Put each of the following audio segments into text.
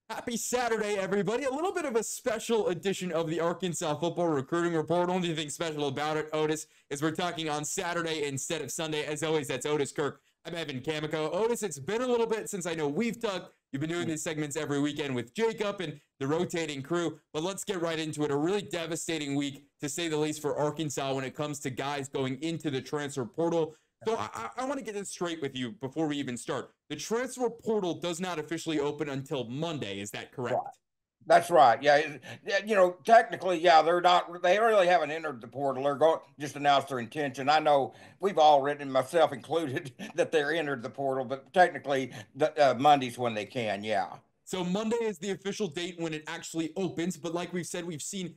Happy Saturday, everybody. A little bit of a special edition of the Arkansas Football Recruiting Report. Only thing special about it, Otis, is we're talking on Saturday instead of Sunday. As always, that's Otis Kirk. I'm Evan Kamiko. Otis, it's been a little bit since I know we've talked. You've been doing these segments every weekend with Jacob and the rotating crew, but let's get right into it. A really devastating week, to say the least, for Arkansas when it comes to guys going into the transfer portal. So I want to get this straight with you before we even start. The transfer portal does not officially open until Monday. Is that correct? Right. That's right. Yeah. Technically, yeah, they really haven't entered the portal. They're going just announced their intention. I know we've all written, myself included, that they're entered the portal, but technically, Monday's when they can. Yeah. So Monday is the official date when it actually opens. But like we've said, we've seen,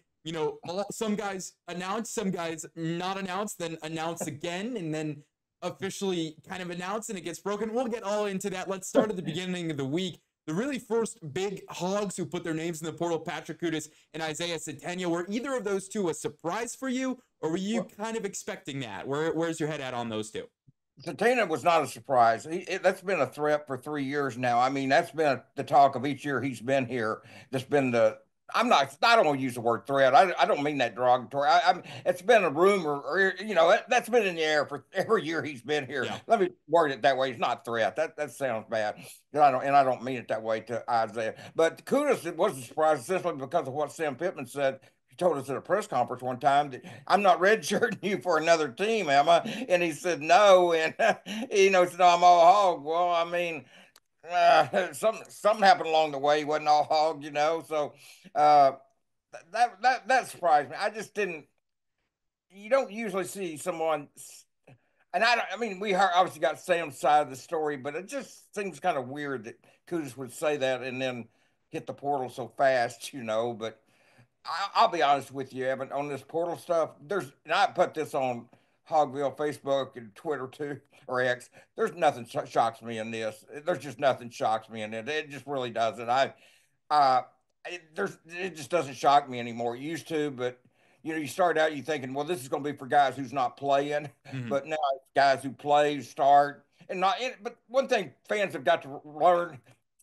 some guys announce, some guys not announce, then announce again, and then officially kind of announce, and it gets broken. We'll get all into that. Let's start at the beginning of the week. The really first big hogs who put their names in the portal, Patrick Kutas and Isaiah Centennial, were either of those two a surprise for you, or were you kind of expecting that? Where's your head at on those two? Centennial was not a surprise. That's been a threat for 3 years now. I mean, that's been the talk of each year he's been here. That's been I don't want to use the word threat. I don't mean that derogatory. It's been a rumor, or that's been in the air for every year he's been here. Yeah. Let me word it that way. It's not threat. That sounds bad. I don't mean it that way to Isaiah. But Kudos, it was a surprise essentially because of what Sam Pittman said. He told us at a press conference one time that I'm not redshirting you for another team, am I? And he said no, and said no, I'm all hog. Well, I mean, something happened along the way. He wasn't all hog, So uh, that surprised me. I just didn't. You don't usually see someone, and I mean, we obviously got Sam's side of the story, but it just seems kind of weird that Kudus would say that and then hit the portal so fast, But I'll be honest with you, Evan, on this portal stuff. And I put this on Hogville, Facebook, and Twitter too, or X. There's nothing shocks me in this. There's just nothing shocks me in it. It just really doesn't. Uh, it just doesn't shock me anymore. It used to, but you start out you thinking, well, this is going to be for guys who's not playing, but now it's guys who play, start, and not. But one thing fans have got to learn,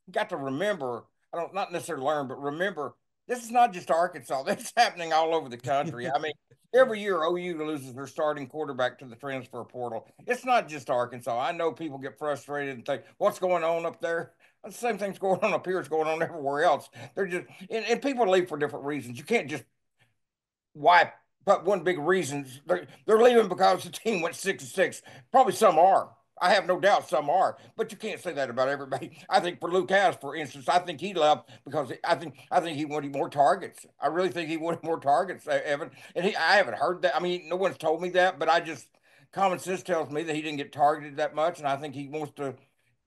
got to remember. I don't not necessarily learn, but remember this is not just Arkansas. This is happening all over the country. I mean, every year OU loses their starting quarterback to the transfer portal. It's not just Arkansas. I know people get frustrated and think, what's going on up there? The same thing's going on up here. It's going on everywhere else. They're just and people leave for different reasons. You can't just wipe. But one big reason they're leaving because the team went 6-6. Probably some are. I have no doubt some are, but you can't say that about everybody. I think for Luke House, for instance, I think he left because I think he wanted more targets. I really think he wanted more targets, Evan. And I haven't heard that. I mean, no one's told me that, but common sense tells me that he didn't get targeted that much, and I think he wants to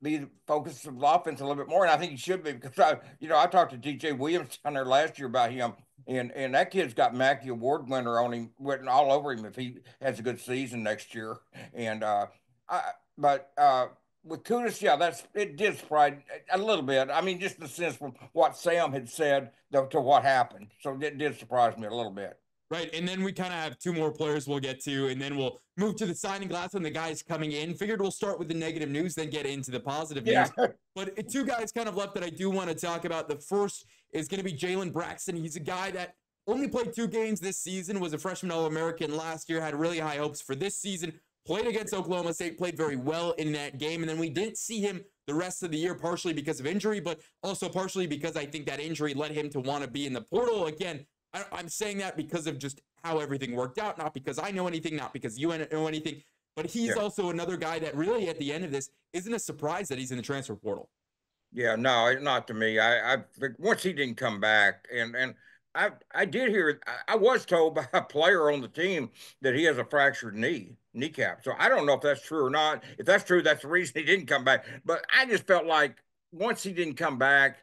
be the focus of the offense a little bit more, and I think he should be because I talked to DJ Williams down there last year about him. And that kid's got Mackey Award winner on him, written all over him if he has a good season next year. And with Kudos, yeah, it did surprise a little bit. I mean, just in the sense from what Sam had said to what happened. So it did surprise me a little bit. Right, and then we kind of have two more players we'll get to, and then we'll move to the signing class and the guys coming in. Figured we'll start with the negative news, then get into the positive news. But two guys kind of left that I do want to talk about. The first is going to be Jalen Braxton. He's a guy that only played 2 games this season, was a freshman All-American last year, had really high hopes for this season, played against Oklahoma State, played very well in that game, and then we didn't see him the rest of the year, partially because of injury, but also partially because I think that injury led him to want to be in the portal. Again, I'm saying that because of just how everything worked out, not because I know anything, not because you know anything, but he's also another guy that really at the end of this isn't a surprise that he's in the transfer portal. Yeah, no, not to me. Once he didn't come back, and I did hear, I was told by a player on the team that he has a fractured kneecap. So I don't know if that's true or not. If that's true, that's the reason he didn't come back. But I just felt like once he didn't come back,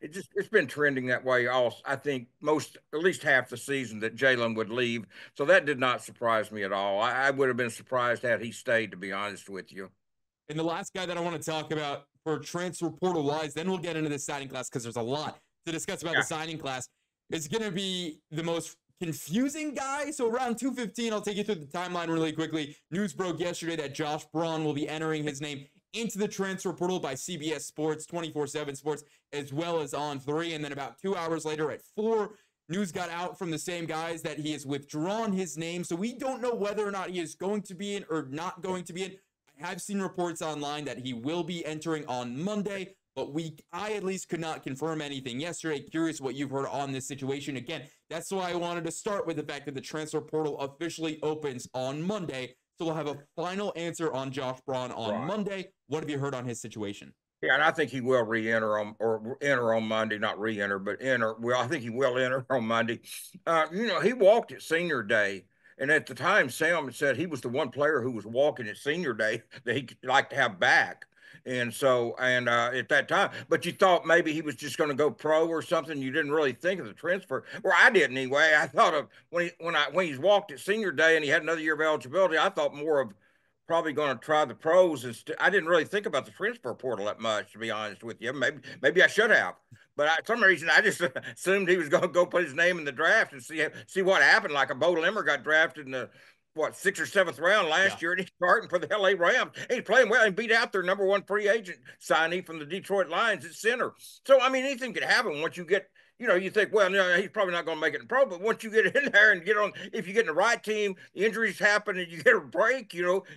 it's been trending that way I think at least half the season that Jalen would leave. So that did not surprise me at all. I would have been surprised had he stayed, to be honest with you. And the last guy that I want to talk about for transfer portal wise, then we'll get into the signing class because there's a lot to discuss about the signing class, is going to be the most confusing guy. So around 2:15, I'll take you through the timeline really quickly. News broke yesterday that Josh Braun will be entering his name into the transfer portal by CBS Sports, 24/7 Sports, as well as on 3. And then about 2 hours later at 4, news got out from the same guys that he has withdrawn his name. So we don't know whether or not he is going to be in or not going to be in. I have seen reports online that he will be entering on Monday, but I at least could not confirm anything yesterday. Curious what you've heard on this situation. Again, that's why I wanted to start with the fact that the transfer portal officially opens on Monday. So we'll have a final answer on Josh Braun on Monday. What have you heard on his situation? Yeah, and I think he will re-enter or enter on Monday, not re-enter, but enter. Well, I think he will enter on Monday. He walked at senior day. And at the time, Sam said he was the one player who was walking at senior day that he'd like to have back. And so, at that time, but you thought maybe he was just going to go pro or something. You didn't really think of the transfer. Or I didn't anyway. I thought of when he's walked at senior day and he had another year of eligibility, I thought more of probably going to try the pros. I didn't really think about the transfer portal that much, to be honest with you. Maybe I should have. But for some reason, I just assumed he was going to go put his name in the draft and see what happened. Like a Bo Limmer got drafted in the 6th or 7th round last year, and he's starting for the LA Rams. He's playing well and beat out their number 1 free agent signee from the Detroit Lions at center. So I mean, anything could happen once you get. You think, well, no, he's probably not going to make it in pro, but once you get in there and if you get in the right team, the injuries happen and you get a break,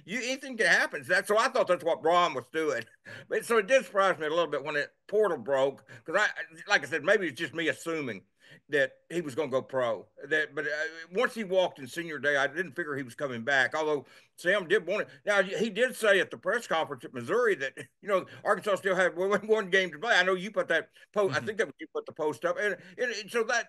anything can happen. So I thought that's what Braun was doing. But so it did surprise me a little bit when the portal broke, because like I said, maybe it's just me assuming that he was going to go pro. But once he walked in senior day, I didn't figure he was coming back, although Sam did want it. Now, he did say at the press conference at Missouri that, Arkansas still had one game to play. I know you put that post. I think that you put the post up. And so that,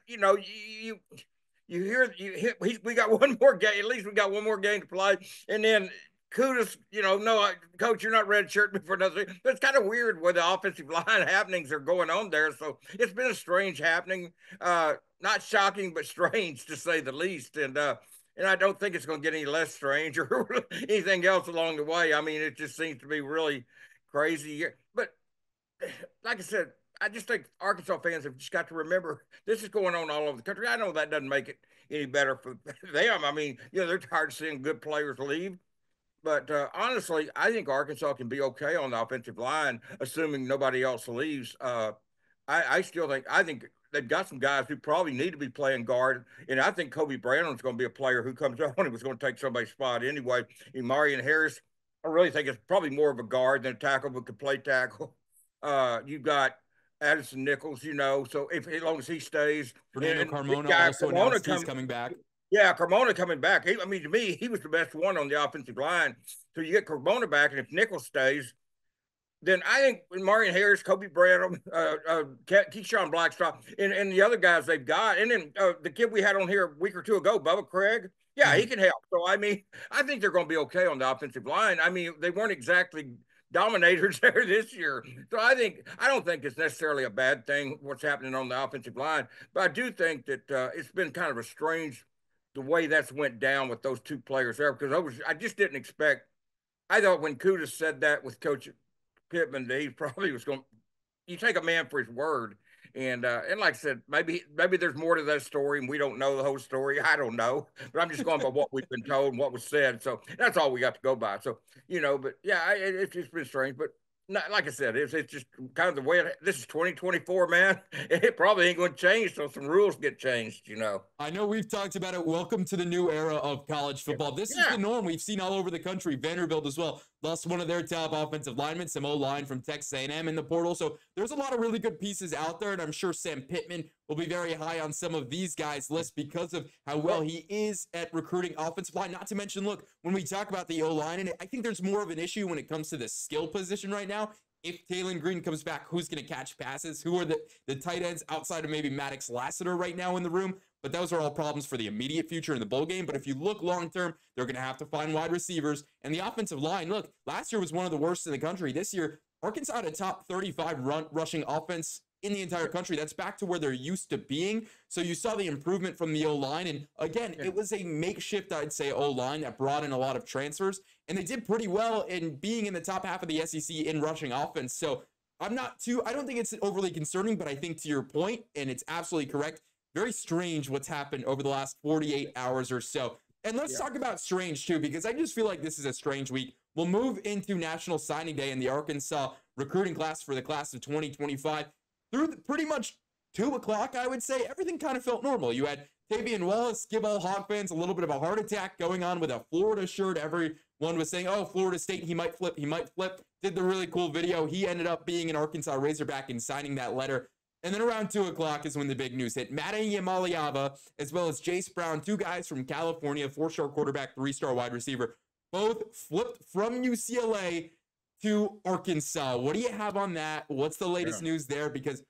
we got one more game. At least we got one more game to play. And then kudos, no, coach, you're not redshirting me for another. But it's kind of weird where the offensive line happenings are going on there. So it's been a strange happening. Not shocking, but strange to say the least. And I don't think it's going to get any less strange or anything else along the way. I mean, it just seems to be really crazy. But like I said, I just think Arkansas fans have just got to remember this is going on all over the country. I know that doesn't make it any better for them. I mean, they're tired of seeing good players leave. But honestly, I think Arkansas can be okay on the offensive line, assuming nobody else leaves. I think they've got some guys who probably need to be playing guard, and I think Kobe Brandon's going to be a player who comes on and was going to take somebody's spot anyway. And Marion Harris, I really think it's probably more of a guard than a tackle, but could play tackle. You've got Addison Nichols, so as long as he stays. Fernando Carmona also announced he's coming back. Yeah, Carmona coming back. To me, he was the best one on the offensive line. So you get Carmona back, and if Nichols stays, then I think Marion Harris, Kobe Branham, Keyshawn Blackstock, and the other guys they've got, and then the kid we had on here a week or two ago, Bubba Craig, he can help. So, I think they're going to be okay on the offensive line. They weren't exactly dominators there this year. So I don't think it's necessarily a bad thing what's happening on the offensive line, but I do think that it's been kind of a strange the way that's went down with those two players there, because I just didn't expect. I thought when Kudas said that with Coach Pittman, that he probably was going. You take a man for his word, and like I said, maybe there's more to that story, and we don't know the whole story. I don't know, but I'm just going by what we've been told and what was said. So that's all we got to go by. So but yeah, it's just been strange, but. Not, like I said, it's just kind of the way this is 2024, man. It probably ain't going to change till some rules get changed, I know we've talked about it. Welcome to the new era of college football. This is the norm we've seen all over the country. Vanderbilt as well lost one of their top offensive linemen, some O-line from Texas A&M in the portal. So there's a lot of really good pieces out there, and I'm sure Sam Pittman will be very high on some of these guys' lists because of how well he is at recruiting offensive line. Not to mention, look, when we talk about the O-line, and I think there's more of an issue when it comes to the skill position right now. If Taylon Green comes back, who's going to catch passes? Who are the tight ends outside of maybe Maddox Lassiter right now in the room? But those are all problems for the immediate future in the bowl game. But if you look long-term, they're going to have to find wide receivers. And the offensive line, look, last year was one of the worst in the country. This year, Arkansas had a top 35 rushing offense in the entire country. That's back to where they're used to being. So you saw the improvement from the O-line. And again, it was a makeshift, I'd say, O-line that brought in a lot of transfers. And they did pretty well in being in the top half of the SEC in rushing offense. So I don't think it's overly concerning, but I think to your point, and it's absolutely correct, very strange what's happened over the last 48 hours or so. And let's talk about strange too, because I just feel like this is a strange week we'll move into National Signing Day, and the Arkansas recruiting class for the class of 2025 through pretty much 2 o'clock, I would say, everything kind of felt normal. You had Tavian Wallace give all Hog fans a little bit of a heart attack going on with a Florida shirt. Everyone was saying, oh, Florida State, he might flip, he might flip. Did the really cool video. He ended up being an Arkansas Razorback and signing that letter. And then around 2 o'clock is when the big news hit. Madden Yamaliava, as well as Jace Brown, 2 guys from California, 4-star quarterback, 3-star wide receiver, both flipped from UCLA to Arkansas. What do you have on that? What's the latest news there? Because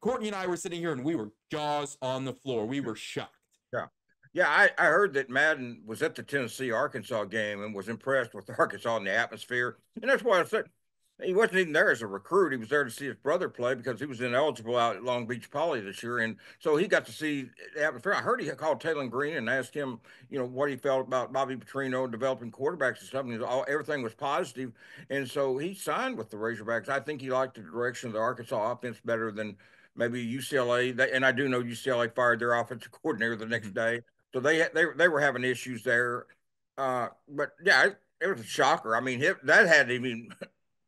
Courtney and I were sitting here and we were jaws on the floor. We were shocked. Yeah, I heard that Madden was at the Tennessee-Arkansas game and was impressed with Arkansas and the atmosphere. And that's why I said he wasn't even there as a recruit. He was there to see his brother play because he was ineligible out at Long Beach Poly this year. And so he got to see the atmosphere. I heard he called Taylor Green and asked him, what he felt about Bobby Petrino developing quarterbacks and stuff. And everything was positive. And so he signed with the Razorbacks. I think he liked the direction of the Arkansas offense better than maybe UCLA. And I do know UCLA fired their offensive coordinator the next day. So they were having issues there. But yeah, it was a shocker. I mean, that had even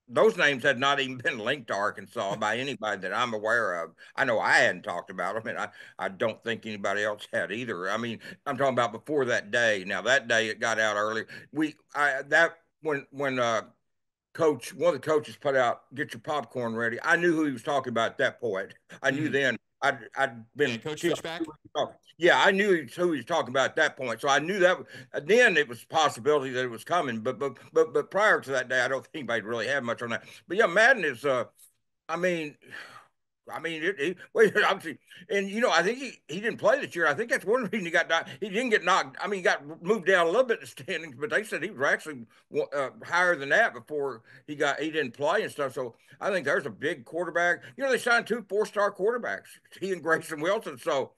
those names had not even been linked to Arkansas by anybody that I'm aware of. I know I hadn't talked about them, and I don't think anybody else had either. I mean, I'm talking about before that day. Now that day it got out early. When coach, one of the coaches put out, "Get your popcorn ready." I knew who he was talking about at that point. I knew then. I'd been Coach Fishback. Yeah, I knew who he was talking about at that point. So I knew that then it was a possibility that it was coming. But prior to that day, I don't think anybody really had much on that. But yeah, Madden is I mean, obviously, and I think he didn't play this year. I think that's one reason he got knocked. He didn't get knocked. I mean, he got moved down a little bit in the standings, but they said he was actually higher than that before he didn't play and stuff. So I think there's a big quarterback. They signed 2 4-star quarterbacks, he and Grayson Wilson. So.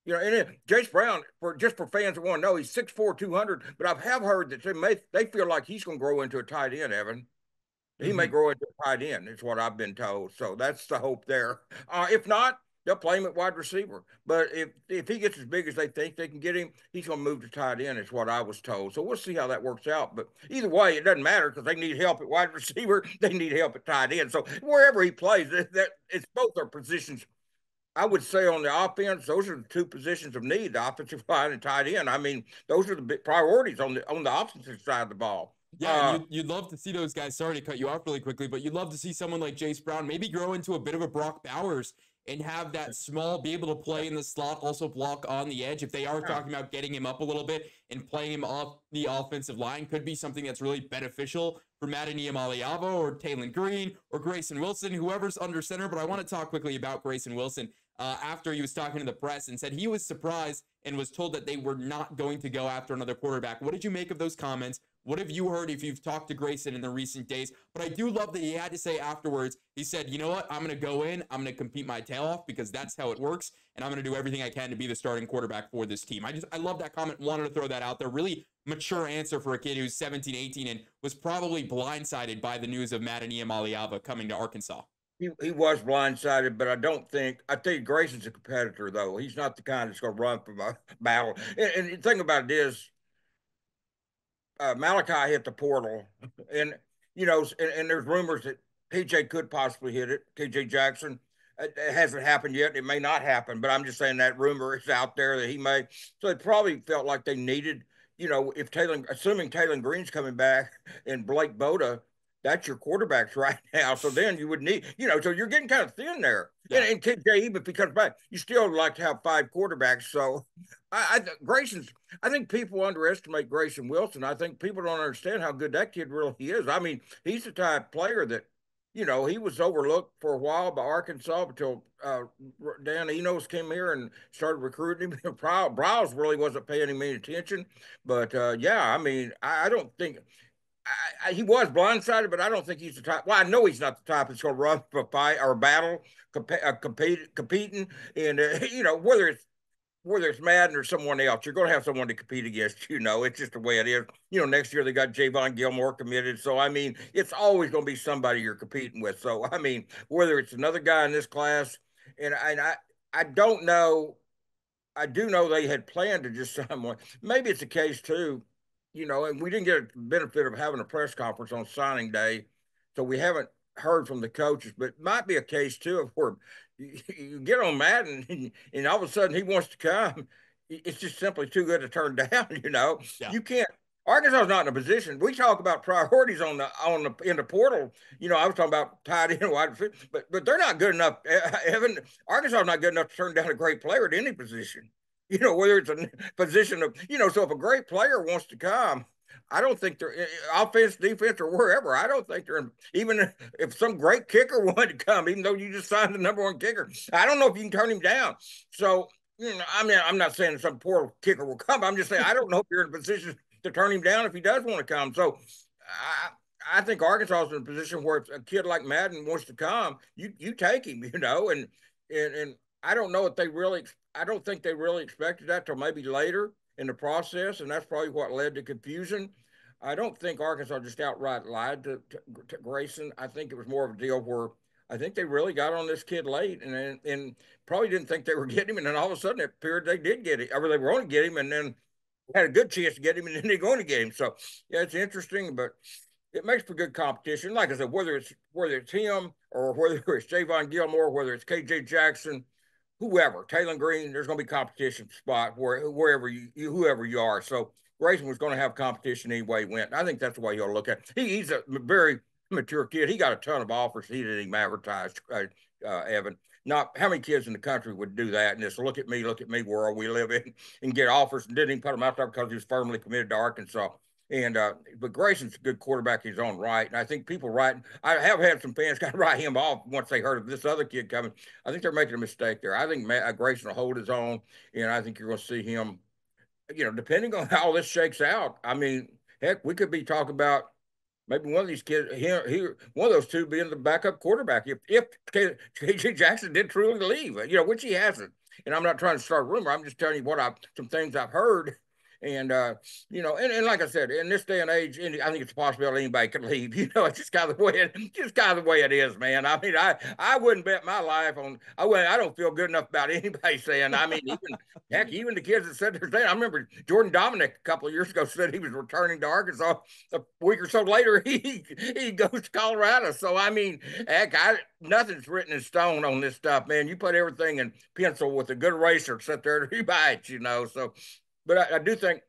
And then Jace Brown, for fans that want to know, he's 6'4", 200. But I have heard that they feel like he's going to grow into a tight end, Evan. He may grow into a tight end, is what I've been told. So that's the hope there. If not, they'll play him at wide receiver. But if he gets as big as they think they can get him, he's going to move to tight end, is what I was told. So we'll see how that works out. But either way, it doesn't matter because they need help at wide receiver. They need help at tight end. So wherever he plays, it's both their positions. I would say on the offense, those are the 2 positions of need, the offensive line and tight end. I mean, those are the big priorities on the offensive side of the ball. Yeah, you'd love to see those guys. Sorry to cut you off really quickly, but you'd love to see someone like Jace Brown maybe grow into a bit of a Brock Bowers and have that small, be able to play in the slot, also block on the edge. If they are talking about getting him up a little bit and playing him off the offensive line, could be something that's really beneficial for Madden Yamaliava or Taylor Green or Grayson Wilson, whoever's under center. But I want to talk quickly about Grayson Wilson. After he was talking to the press and said he was surprised and was told that they were not going to go after another quarterback. What did you make of those comments? What have you heard if you've talked to Grayson in the recent days? But I do love that he had to say afterwards, he said, you know what, I'm going to go in, I'm going to compete my tail off because that's how it works, and I'm going to do everything I can to be the starting quarterback for this team. I love that comment, wanted to throw that out there. Really mature answer for a kid who's 17, 18, and was probably blindsided by the news of Madden Yamaliava coming to Arkansas. He was blindsided, but I think Grayson's a competitor, though. He's not the kind that's going to run from a battle. And the thing about it is, Malachi hit the portal, and and there's rumors that KJ could possibly hit it. KJ Jackson. It hasn't happened yet. It may not happen, but I'm just saying that rumor is out there that he may. So it probably felt like they needed, if assuming Taylor Green's coming back and Blake Boda, that's your quarterbacks right now. So then you would need, so you're getting kind of thin there. Yeah. And KJ, even if he comes back, you still like to have 5 quarterbacks. So I think people underestimate Grayson Wilson. I think people don't understand how good that kid really is. I mean, he's the type of player that, he was overlooked for a while by Arkansas until Dan Enos came here and started recruiting him. Browse really wasn't paying him any attention. But, yeah, I mean, I don't think – he was blindsided, but I don't think he's the type. Well, I know he's not the type that's going to run for a fight or a battle, competing. And whether it's Madden or someone else, you're going to have someone to compete against. It's just the way it is. Next year they got Javon Gilmore committed, so I mean, it's always going to be somebody you're competing with. So I mean, whether it's another guy in this class, and I don't know. I do know they had planned to just sign one. Maybe it's a case too. and we didn't get the benefit of having a press conference on signing day, so we haven't heard from the coaches. But it might be a case too of where you get on Madden and all of a sudden he wants to come. It's just simply too good to turn down. Yeah. You can't. Arkansas's not in a position. We talk about priorities in the portal. I was talking about tight end, wide receiver, but they're not good enough. Evan, Arkansas is not good enough to turn down a great player at any position. Whether it's a position of, so if a great player wants to come, I don't think they're offense, defense, or wherever. I don't think they're in, even if some great kicker wanted to come, even though you just signed the number one kicker. I don't know if you can turn him down. So, I mean, I'm not saying some poor kicker will come. I'm just saying I don't know if you're in a position to turn him down if he does want to come. So, I think Arkansas is in a position where if a kid like Madden wants to come, you take him, and I don't know if they really. I don't think they really expected that till maybe later in the process, and that's probably what led to confusion. I don't think Arkansas just outright lied to Grayson. I think it was more of a deal where I think they really got on this kid late and probably didn't think they were getting him, and then all of a sudden it appeared they did get it, or they were going to get him, and then had a good chance to get him, and then they're going to get him. So yeah, it's interesting, but it makes for good competition. Like I said, whether it's him or whether it's Javon Gilmore, whether it's KJ Jackson, whoever, Taylor Green, there's going to be competition spot wherever whoever you are. So Grayson was going to have competition anyway he went. I think that's the way you'll look at it. He's a very mature kid. He got a ton of offers he didn't even advertise, Evan. Not how many kids in the country would do that and just look at me world we live in and get offers and didn't even put them out there because he was firmly committed to Arkansas. And but Grayson's a good quarterback in his own right, and I think people I have had some fans kind of write him off once they heard of this other kid coming. I think they're making a mistake there. I think Grayson will hold his own, and I think you're going to see him. Depending on how this shakes out. I mean, heck, we could be talking about maybe one of these kids here, one of those two being the backup quarterback if KJ Jackson did truly leave, which he hasn't. And I'm not trying to start a rumor. I'm just telling you some things I've heard. And and like I said, in this day and age, I think it's a possibility anybody could leave. It's just kind of the way it is, man. I mean, I wouldn't bet my life on. I don't feel good enough about anybody saying. I mean, even the kids that said they're saying. I remember Jordan Dominic a couple of years ago said he was returning to Arkansas. A week or so later, he goes to Colorado. So I mean, heck, nothing's written in stone on this stuff, man. You put everything in pencil with a good eraser, sit there to rewrite, So. But I do think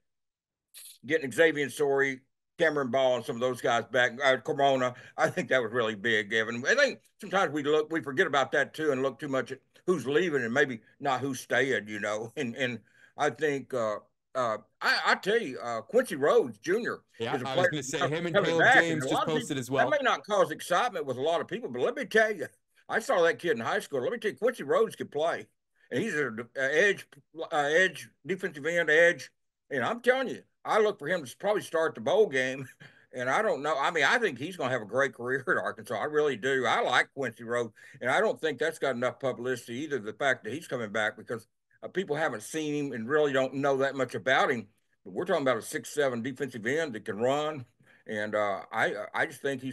getting Xavier Sorey, Cameron Ball, and some of those guys back, Corona, I think that was really big, Evan. I think sometimes we forget about that too and look too much at who's leaving and maybe not who's staying, And I think I tell you, Quincy Rhodes Jr. Yeah, is a player. I was going to say him and Caleb James just posted as well. That may not cause excitement with a lot of people, but let me tell you, I saw that kid in high school. Let me tell you, Quincy Rhodes could play. And he's an edge, defensive end edge. And I'm telling you, I look for him to probably start the bowl game. And I don't know. I mean, I think he's going to have a great career at Arkansas. I really do. I like Quincy Rhodes. And I don't think that's got enough publicity either, the fact that he's coming back, because people haven't seen him and really don't know that much about him. But we're talking about a 6'7" defensive end that can run. And I just think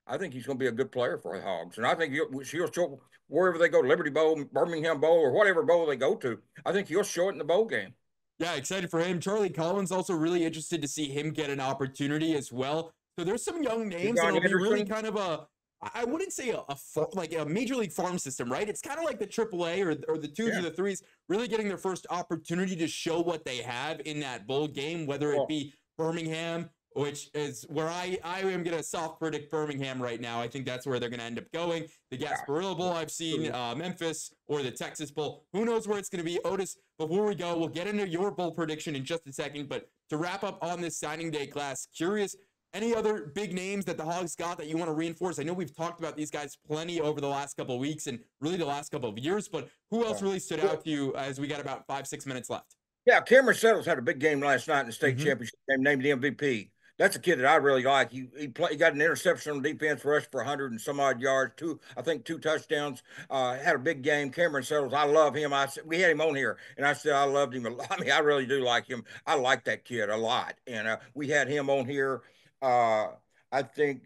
I think he's going to be a good player for the Hogs. And I think he'll show wherever they go, Liberty Bowl, Birmingham Bowl, or whatever bowl they go to. I think he'll show it in the bowl game. Yeah, excited for him. Charlie Collins also really interested to see him get an opportunity as well. So there's some young names that'll be really kind of I wouldn't say like a major league farm system, right? It's kind of like the AAA or the twos or the threes, really getting their first opportunity to show what they have in that bowl game, whether it be Birmingham, which is where I am going to soft predict Birmingham right now. I think that's where they're going to end up going. The Gasparilla Bowl, I've seen Memphis, or the Texas Bowl. Who knows where it's going to be? Otis, before we go, we'll get into your bowl prediction in just a second. But to wrap up on this signing day class, curious, any other big names that the Hogs got that you want to reinforce? I know we've talked about these guys plenty over the last couple of weeks and really the last couple of years, but who else really stood out to you as we got about 5-6 minutes left? Yeah, Cameron Settles had a big game last night in the state championship game, named the MVP. That's a kid that I really like. He got an interception on defense, rushed for 100 and some odd yards, two touchdowns. Had a big game. Cameron Settles, I love him. We had him on here, and I said I loved him a lot. I mean, I really do like him. I like that kid a lot, and we had him on here. I think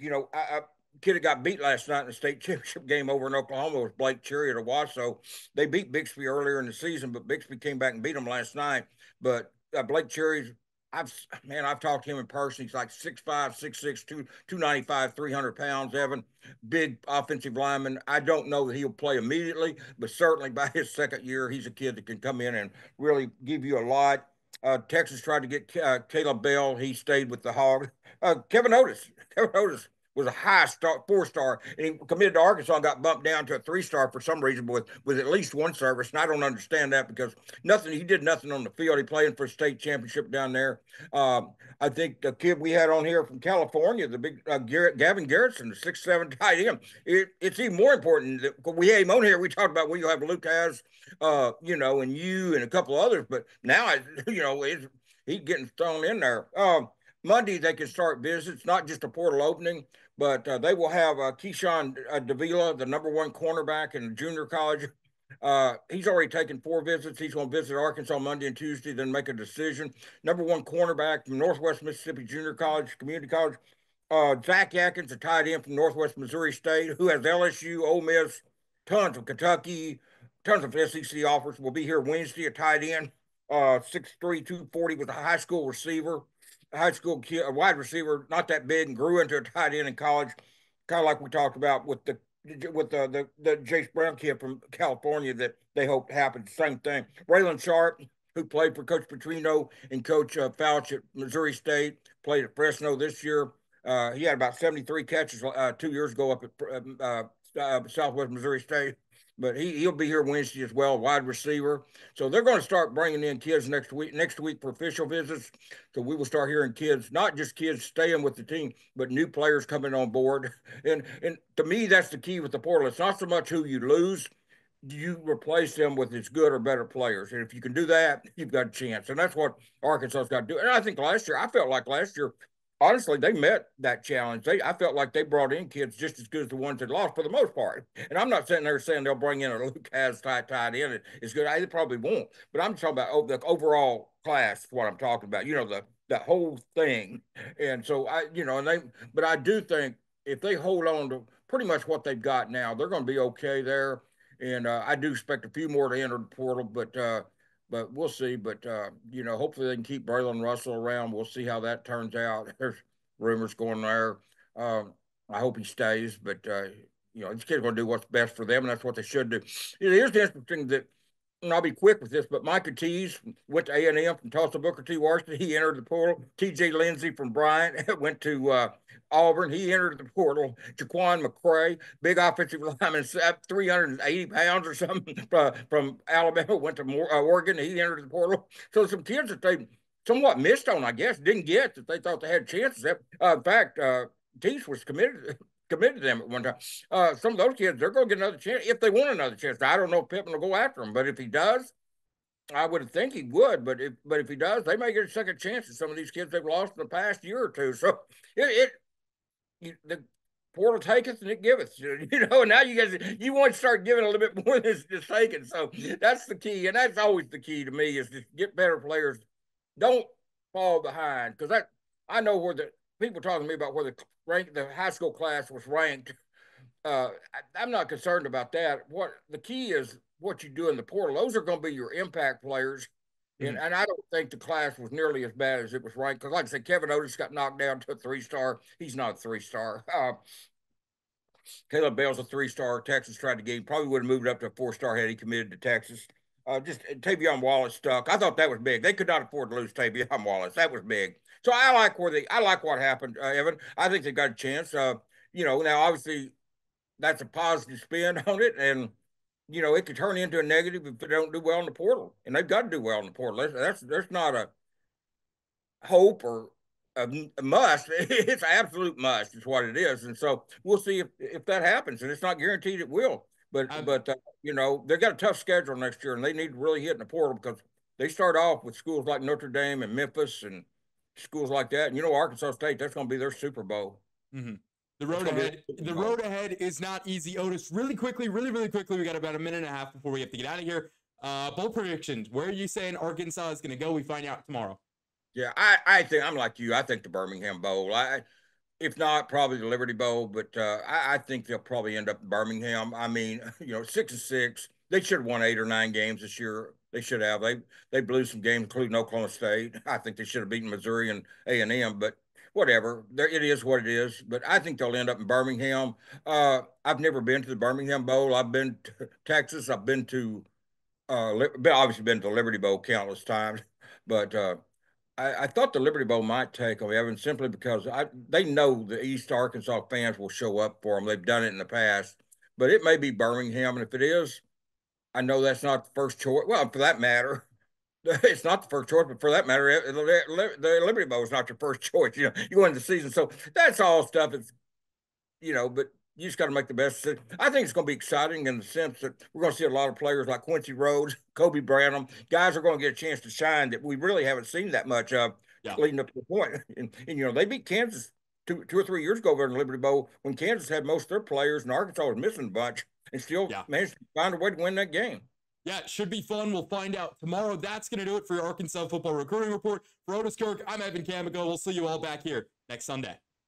kid that got beat last night in the state championship game over in Oklahoma was Blake Cherry at Owasso. They beat Bixby earlier in the season, but Bixby came back and beat them last night. But Blake Cherry's I've talked to him in person. He's like 6'5", 6'6", 295, 300 pounds, Evan. Big offensive lineman. I don't know that he'll play immediately, but certainly by his second year, he's a kid that can come in and really give you a lot. Texas tried to get Caleb Bell. He stayed with the Hog. Kevin Otis. Kevin Otis was a high star, 4-star, and he committed to Arkansas and got bumped down to a 3-star for some reason with at least one service. And I don't understand that because he did nothing on the field. He played for a state championship down there. I think the kid we had on here from California, the big Gavin Garrison, the 6'7" tight end. It's even more important that we had him on here. We talked about you'll have Luke has, and you and a couple others, but now he's getting thrown in there. Monday they can start visits, not just a portal opening, but they will have Keyshawn Davila, the #1 cornerback in junior college. He's already taken 4 visits. He's going to visit Arkansas Monday and Tuesday, then make a decision. #1 cornerback from Northwest Mississippi Junior College, Community College. Zach Atkins, a tight end from Northwest Missouri State, who has LSU, Ole Miss, tons of Kentucky, tons of SEC offers. Will be here Wednesday, a tight end, 6'3", 240, with a high school receiver, high school kid, a wide receiver, not that big, and grew into a tight end in college, kind of like we talked about with the Jace Brown kid from California that they hope happens. Same thing. Raylan Sharp, who played for Coach Petrino and Coach Fouch at Missouri State, played at Fresno this year. He had about 73 catches 2 years ago up at Southwest Missouri State. But he'll be here Wednesday as well, wide receiver. So they're going to start bringing in kids next week for official visits. So we will start hearing kids, not just kids staying with the team, but new players coming on board. And to me, that's the key with the portal. It's not so much who you lose. Do you replace them with as good or better players? And if you can do that, you've got a chance. And that's what Arkansas's got to do. And I think I felt like last year, honestly, they met that challenge. I felt like they brought in kids just as good as the ones that lost for the most part. And I'm not sitting there saying they'll bring in a Luke Has tight end. It's good. They probably won't. But I'm talking about the overall class is what I'm talking about. The whole thing. And so but I do think if they hold on to pretty much what they've got now, they're going to be okay there. And I do expect a few more to enter the portal, but we'll see. But hopefully they can keep Braylon Russell around. We'll see how that turns out. There's rumors going there. I hope he stays, but these kids are going to do what's best for them, and that's what they should do. It is interesting that, and I'll be quick with this, but Micah Tees went to A&M from Tulsa Booker T. Washington. He entered the portal. T.J. Lindsey from Bryant went to Auburn. He entered the portal. Jaquan McCray, big offensive lineman, 380 pounds or something from Alabama, went to Oregon. He entered the portal. So some kids that they somewhat missed on, I guess, didn't get that they thought they had chances at. In fact, Tees was committed to them at one time. Some of those kids, they're going to get another chance if they want another chance. I don't know if Pittman will go after him, but if he does, I would think he would. But if he does, they may get a second chance at some of these kids they've lost in the past year or two. So the portal taketh and it giveth. And now you want to start giving a little bit more than it's taking. So that's the key, and that's always the key to me is to get better players. Don't fall behind, because I know where the people talking to me about where the high school class was ranked. I'm not concerned about that. What the key is, what you do in the portal. Those are going to be your impact players. And I don't think the class was nearly as bad as it was ranked. Because, like I said, Kevin Otis got knocked down to a 3-star. He's not a 3-star. Caleb Bell's a 3-star. Texas tried to get him. Probably would have moved up to a 4-star had he committed to Texas. Just Tavion Wallace stuck. I thought that was big. They could not afford to lose Tavion Wallace. That was big. So I like what happened, Evan. I think they got a chance. Now obviously that's a positive spin on it, and it could turn into a negative if they don't do well in the portal, and they've got to do well in the portal. There's not a hope or a must. It's an absolute must. Is what it is, and so we'll see if that happens, and it's not guaranteed it will. But they've got a tough schedule next year, and they need to really hit in the portal because they start off with schools like Notre Dame and Memphis and schools like that. And Arkansas State, that's going to be their Super Bowl. Mm-hmm. The road ahead is not easy. Otis, really quickly, we got about a minute and a half before we have to get out of here. Bowl predictions. Where are you saying Arkansas is going to go? We find out tomorrow. Yeah, I think I'm like you. I think the Birmingham Bowl. If not, probably the Liberty Bowl, but I think they'll probably end up in Birmingham. I mean, 6-6. they should have won 8 or 9 games this year. They should have. They blew some games, including Oklahoma State. I think they should have beaten Missouri and A&M, but whatever. It is what it is. But I think they'll end up in Birmingham. I've never been to the Birmingham Bowl. I've been to Texas. I've been to obviously been to the Liberty Bowl countless times, but I thought the Liberty Bowl might take them, Evan, simply because they know the East Arkansas fans will show up for them. They've done it in the past, but it may be Birmingham, and if it is, I know that's not the first choice. Well, for that matter, it's not the first choice, but for that matter, the Liberty Bowl is not your first choice. You go into the season, so that's all stuff. It's but you just got to make the best decision. I think it's going to be exciting in the sense that we're going to see a lot of players like Quincy Rhodes, Kobe Branham. Guys are going to get a chance to shine that we really haven't seen that much of leading up to the point. And they beat Kansas two or 3 years ago over in the Liberty Bowl when Kansas had most of their players and Arkansas was missing a bunch and still managed to find a way to win that game. Yeah, it should be fun. We'll find out tomorrow. That's going to do it for your Arkansas Football Recruiting Report. For Otis Kirk, I'm Evan Camico. We'll see you all back here next Sunday.